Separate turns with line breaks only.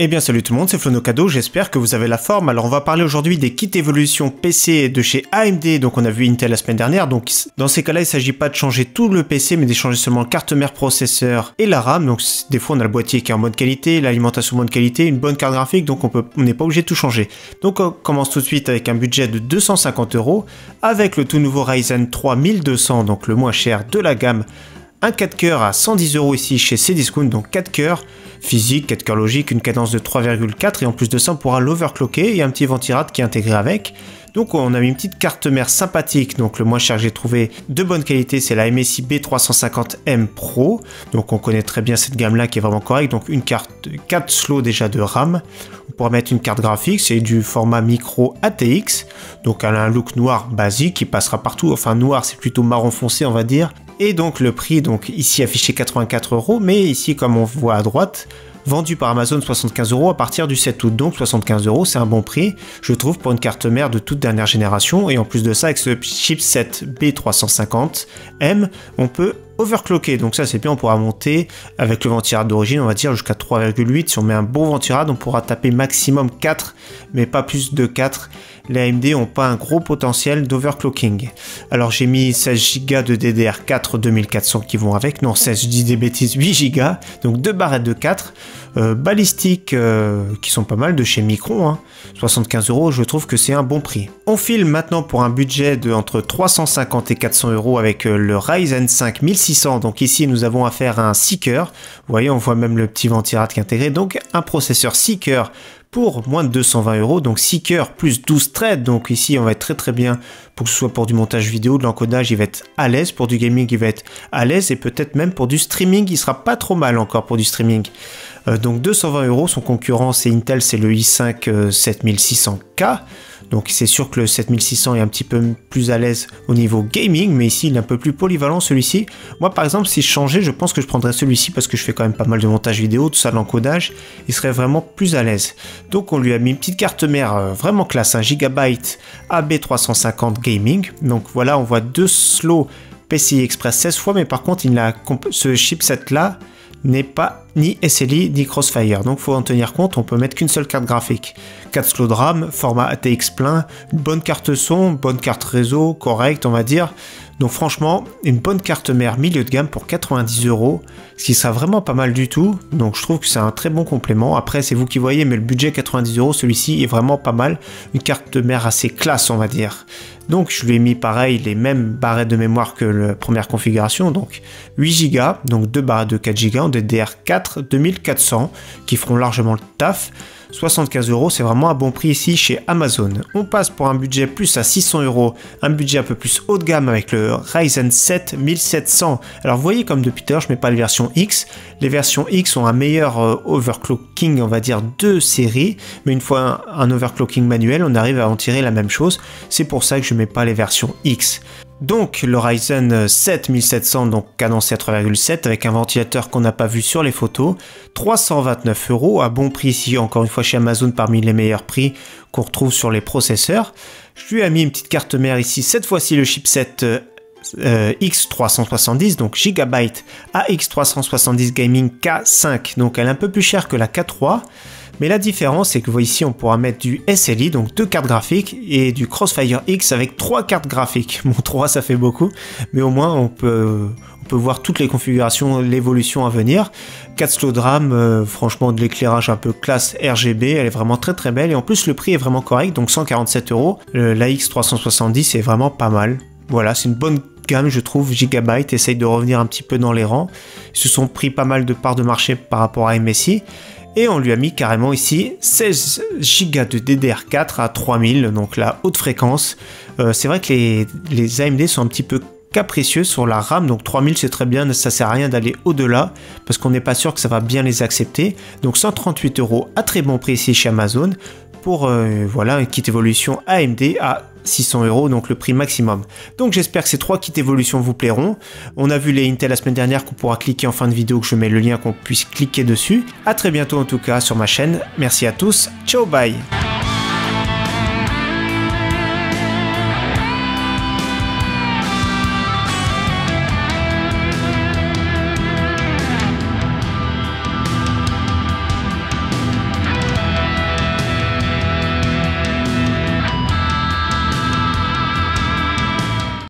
Eh bien salut tout le monde, c'est Flonocado, j'espère que vous avez la forme. Alors on va parler aujourd'hui des kits évolution PC de chez AMD, donc on a vu Intel la semaine dernière, donc dans ces cas-là il ne s'agit pas de changer tout le PC mais d'échanger seulement carte mère, processeur et la RAM, donc des fois on a le boîtier qui est en bonne qualité, l'alimentation bonne qualité, une bonne carte graphique, donc on n'est pas obligé de tout changer. Donc on commence tout de suite avec un budget de 250 € avec le tout nouveau Ryzen 3 1200, donc le moins cher de la gamme. Un 4 coeurs à 110 € ici chez Cdiscount, donc 4 coeurs physique, 4 coeurs logique, une cadence de 3,4 et en plus de ça on pourra l'overclocker et un petit ventirad qui est intégré avec. Donc on a mis une petite carte mère sympathique, donc le moins cher que j'ai trouvé de bonne qualité c'est la MSI B350M Pro, donc on connaît très bien cette gamme là qui est vraiment correcte, donc une carte 4 slots déjà de RAM. On pourra mettre une carte graphique, c'est du format micro ATX, donc elle a un look noir basique qui passera partout, enfin noir c'est plutôt marron foncé on va dire. Et donc le prix, donc ici affiché 84 €, mais ici comme on voit à droite, vendu par Amazon 75 € à partir du 7 août. Donc 75 € c'est un bon prix, je trouve, pour une carte mère de toute dernière génération. Et en plus de ça, avec ce chipset B350M, on peut overclocker. Donc ça c'est bien, on pourra monter avec le ventirad d'origine, on va dire jusqu'à 3,8. Si on met un bon ventirad, on pourra taper maximum 4, mais pas plus de 4. Les AMD n'ont pas un gros potentiel d'overclocking. Alors j'ai mis 16 Go de DDR4 2400 qui vont avec, non 16, je dis des bêtises, 8 Go, donc 2 barrettes de 4, balistiques qui sont pas mal de chez Micron, hein. 75 €, je trouve que c'est un bon prix. On file maintenant pour un budget de entre 350 et 400 € avec le Ryzen 5 1600, donc ici nous avons affaire à un 6 coeurs, vous voyez on voit même le petit ventirad qui est intégré, donc un processeur 6 coeurs pour moins de 220 €, donc 6 coeurs plus 12 threads, donc ici on va être très bien pour que ce soit pour du montage vidéo, de l'encodage il va être à l'aise, pour du gaming il va être à l'aise et peut-être même pour du streaming il sera pas trop mal encore pour du streaming. Donc 220 €, son concurrent c'est Intel, c'est le i5 7600K, donc c'est sûr que le 7600 est un petit peu plus à l'aise au niveau gaming, mais ici il est un peu plus polyvalent celui-ci. Moi par exemple si je changeais, je pense que je prendrais celui-ci parce que je fais quand même pas mal de montage vidéo, tout ça, l'encodage, il serait vraiment plus à l'aise. Donc on lui a mis une petite carte mère vraiment classe, 1 GB AB350 gaming, donc voilà on voit deux slots PCI Express 16 fois, mais par contre ce chipset là n'est pas ni SLI ni Crossfire, donc faut en tenir compte, on peut mettre qu'une seule carte graphique. 4 slots de RAM, format ATX plein, une bonne carte son, bonne carte réseau, correcte on va dire. Donc franchement, une bonne carte mère milieu de gamme pour 90 €, ce qui sera vraiment pas mal du tout, donc je trouve que c'est un très bon complément. Après c'est vous qui voyez, mais le budget 90 €, celui-ci est vraiment pas mal, une carte mère assez classe on va dire. Donc je lui ai mis pareil les mêmes barrettes de mémoire que la première configuration, donc 8 Go, donc 2 barrettes de 4 Go en DDR4 2400 qui feront largement le taf. 75 €, c'est vraiment un bon prix ici chez Amazon. On passe pour un budget plus à 600 €, un budget un peu plus haut de gamme avec le Ryzen 7 1700. Alors vous voyez comme depuis tout à l'heure je mets pas les versions X. Les versions X ont un meilleur overclocking on va dire de série, mais une fois un overclocking manuel on arrive à en tirer la même chose. C'est pour ça que je mets pas les versions X. Donc le Ryzen 7 1700, donc cadencé à 3,7 avec un ventilateur qu'on n'a pas vu sur les photos, 329 € à bon prix ici, encore une fois chez Amazon parmi les meilleurs prix qu'on retrouve sur les processeurs. Je lui ai mis une petite carte mère ici, cette fois-ci le chipset X370, donc Gigabyte AX370 Gaming K5, donc elle est un peu plus chère que la K3. Mais la différence, c'est que vous voyez ici, on pourra mettre du SLI, donc 2 cartes graphiques, et du Crossfire X avec 3 cartes graphiques. Bon, 3, ça fait beaucoup, mais au moins, on peut voir toutes les configurations, l'évolution à venir. 4 slots de RAM, franchement, de l'éclairage un peu classe RGB, elle est vraiment très belle, et en plus, le prix est vraiment correct, donc 147 €. La X370 est vraiment pas mal. Voilà, c'est une bonne gamme, je trouve. Gigabyte essaye de revenir un petit peu dans les rangs. Ils se sont pris pas mal de parts de marché par rapport à MSI. Et on lui a mis carrément ici 16 Go de DDR4 à 3000, donc la haute fréquence. C'est vrai que les AMD sont un petit peu capricieux sur la RAM, donc 3000 c'est très bien, ça sert à rien d'aller au-delà, parce qu'on n'est pas sûr que ça va bien les accepter. Donc 138 € à très bon prix ici chez Amazon, pour voilà, un kit évolution AMD à 600 €, donc le prix maximum. Donc j'espère que ces 3 kits évolution vous plairont. On a vu les Intel la semaine dernière qu'on pourra cliquer en fin de vidéo, que je mets le lien qu'on puisse cliquer dessus. A très bientôt en tout cas sur ma chaîne. Merci à tous, ciao bye.